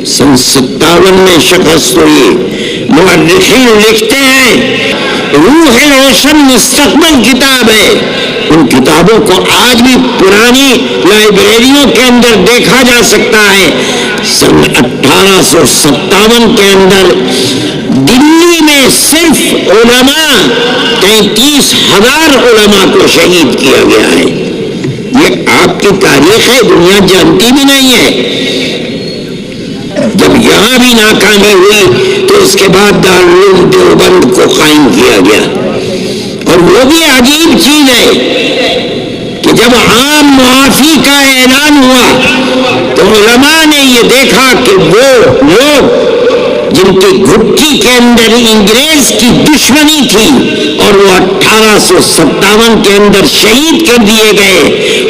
سن 57 میں شکست ہوئی. مورخین لکھتے ہیں روح روشن مستقبل کتاب ہے. ان کتابوں کو آج بھی پرانی لائبریریوں کے اندر دیکھا جا سکتا ہے. سن 1857 کے اندر دلی میں صرف علماء 33,000 علماء کو شہید کیا گیا ہے. یہ آپ کی تاریخ ہے, دنیا جانتی بھی نہیں ہے. جب یہاں بھی ناکامی ہوئی تو اس کے بعد دارالعلوم دیوبند کو قائم کیا گیا. اور وہ بھی عجیب چیز ہے کہ جب عام معافی کا اعلان ہوا تو علماء نے یہ دیکھا کہ وہ لوگ جن کی گھٹی کے اندر انگریز کی دشمنی تھی اور وہ 1857 کے اندر شہید کر دیے گئے,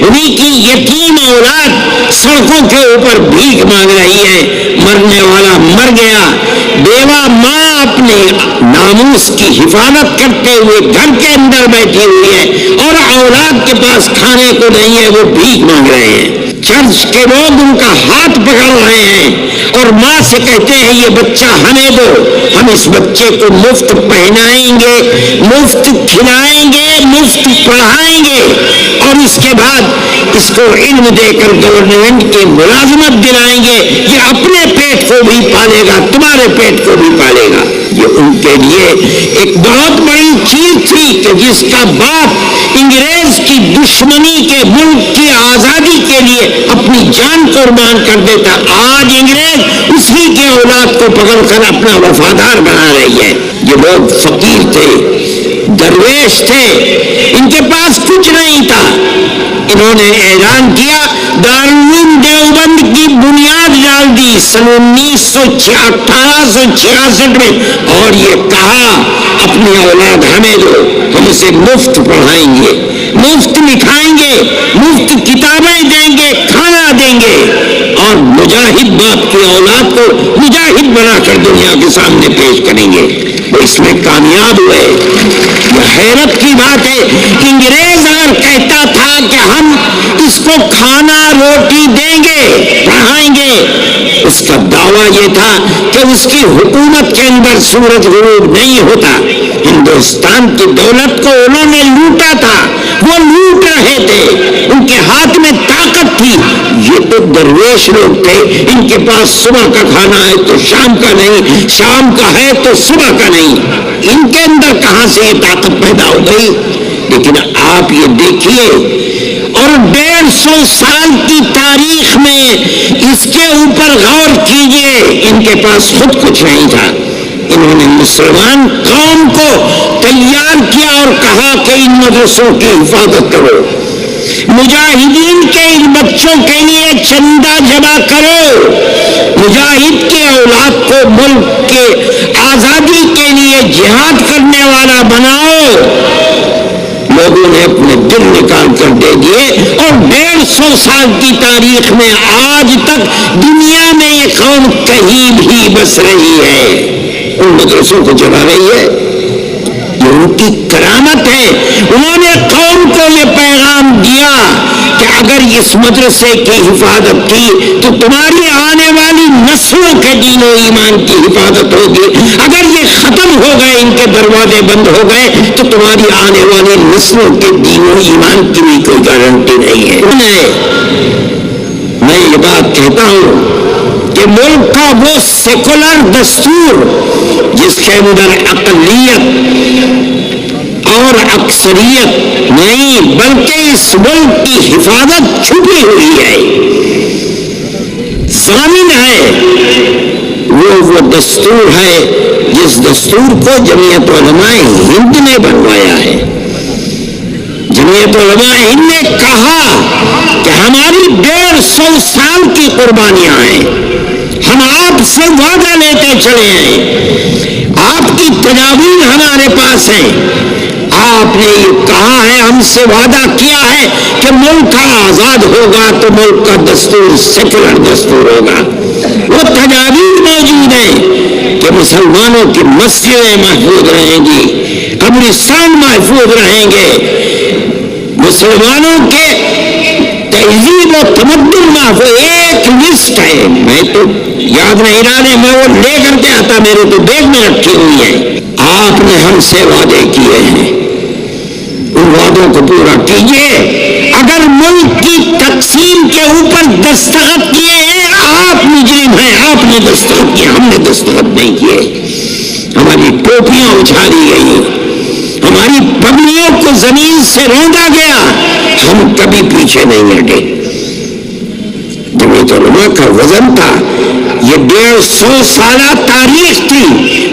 انہیں کی یتیم اولاد سڑکوں کے اوپر بھیک مانگ رہی ہے. مرنے والا مر گیا, بیوہ ماں اپنے ناموس کی حفاظت کرتے ہوئے گھر کے اندر بیٹھی ہوئی ہے اور اولاد کے پاس کھانے کو نہیں ہے, وہ بھیک مانگ رہے ہیں. چرچ کے لوگ ان کا ہاتھ پکڑ رہے ہیں اور ماں سے کہتے ہیں یہ بچہ ہمیں دو, ہم اس بچے کو مفت پہنائیں گے, مفت کھلائیں گے, مفت پڑھائیں گے اور اس کے بعد اس کو علم دے کر گورنمنٹ کی ملازمت دلائیں گے. یہ اپنے پیٹ کو بھی پالے گا, تمہارے پیٹ کو بھی پالے گا. یہ ان کے لیے ایک بہت بڑی چیز تھی کہ جس کا باپ انگریز کی دشمنی کے ملک کی آزادی کے لیے اپنی جان قربان کر دیتا, آج انگریز اسی کے اولاد کو پکڑ کر اپنا وفادار بنا رہی ہے. یہ لوگ فقیر تھے, درویش تھے, ان کے پاس کچھ نہیں تھا. انہوں نے اعلان کیا, دارالعلوم دیوبند کی بنیاد ڈال دی سن 1866 میں اور یہ کہا اپنی اولاد ہمیں دو, ہم اسے مفت پڑھائیں گے, مفت لکھائیں گے, مفت کتابیں دیں گے, کھانا دیں گے اور مجاہد باپ کی اولاد کو مجاہد بنا کر دنیا کے سامنے پیش کریں گے. وہ اس میں کامیاب ہوئے. یہ حیرت کی بات ہے, انگریز اگر کہتا تھا کہ ہم اس کو کھانا روٹی دیں گے, پڑھائیں گے, اس کا دعویٰ یہ تھا کہ اس کی حکومت کے اندر سورج غروب نہیں ہوتا. ہندوستان کی دولت کو انہوں نے لوٹا تھا, وہ لوٹ رہے تھے, ان کے ہاتھ میں طاقت تھی. یہ تو درویش لوگ تھے, ان کے پاس صبح کا کھانا ہے تو شام کا نہیں, شام کا ہے تو صبح کا نہیں. ان کے اندر کہاں سے یہ طاقت پیدا ہو گئی؟ لیکن آپ یہ دیکھیے اور 150 سال کی تاریخ میں اس کے اوپر غور کیجئے, ان کے پاس خود کچھ نہیں تھا. انہوں نے مسلمان قوم کو تیار کیا اور کہا کہ ان مدرسوں کی حفاظت کرو, مجاہدین کے ان بچوں کے لیے چندہ جمع کرو, مجاہد کے اولاد کو ملک کے آزادی کے لیے جہاد کرنے والا بناؤ. لوگوں نے اپنے دل نکال کر دے دیے اور 150 سال کی تاریخ میں آج تک دنیا میں یہ قوم کہیں بھی بس رہی ہے, ان مدرسوں کو چلا رہی ہے. یہ ان کی کرامت ہے. انہوں نے قوم کو یہ پیغام دیا کہ اگر اس مدرسے کی حفاظت کی تو تمہاری آنے والی نسلوں کے دین و ایمان کی حفاظت ہوگی. اگر یہ ختم ہو گئے, ان کے دروازے بند ہو گئے تو تمہاری آنے والی نسلوں کے دین و ایمان کی بھی کوئی گارنٹی نہیں ہے. میں یہ بات کہتا ہوں کہ ملک کا وہ سیکولر دستور جس کے اندر اقلیت اور اکثریت نہیں بلکہ اس ملک کی حفاظت چھپی ہوئی ہے, ضامن ہے, وہ دستور ہے جس دستور کو جمعیت علماء ہند نے بنوایا ہے. جمعیت علماء ہند نے کہا کہ ہماری 150 سال کی قربانیاں ہیں, ہم آپ سے وعدہ لیتے چلے ہیں, آپ کی تجاویز ہمارے پاس ہیں. آپ نے یہ کہا ہے, ہم سے وعدہ کیا ہے کہ ملک آزاد ہوگا تو ملک کا دستور سیکولر دستور ہوگا. وہ تجاویز موجود ہیں کہ مسلمانوں کی مسجدیں محفوظ رہیں گی, قبرستان محفوظ رہیں گے, مسلمانوں کے تہذیب و تمدن نہ وہ ایک لسٹ ہے، میں تو یاد نہیں رہا ہے، میں وہ لے کر کے آتا، میرے تو بیگ میں رکھی ہوئی ہے. آپ نے ہم سے وعدے کیے ہیں، ان وعدوں کو پورا کیجیے. اگر ملک کی تقسیم کے اوپر دستخط کیے ہیں، آپ مجرم ہیں، آپ نے دستخط کیے، ہم نے دستخط نہیں کیے. ہماری ٹوپیاں اچھالی گئی، ہماری پگڑیوں کو زمین سے روندا گیا، ہم کبھی پیچھے نہیں ہٹے. جمعیت علماء کا وزن تھا، یہ 150 سالہ تاریخ تھی.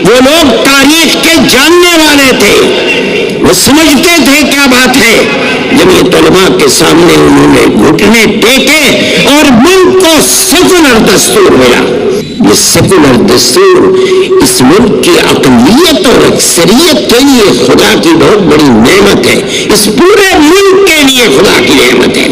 وہ لوگ تاریخ کے جاننے والے تھے، وہ سمجھتے تھے کیا بات ہے. جمعیت علماء کے سامنے انہوں نے گھٹنے ٹیکے اور ملک کو سیکولر دستور ملا. یہ سیکولر دستور اس ملک کی اقلیت اور اکثریت کے لیے خدا کی بہت بڑی نعمت ہے، اس پورے ملک کے لیے خدا کی نعمت ہے.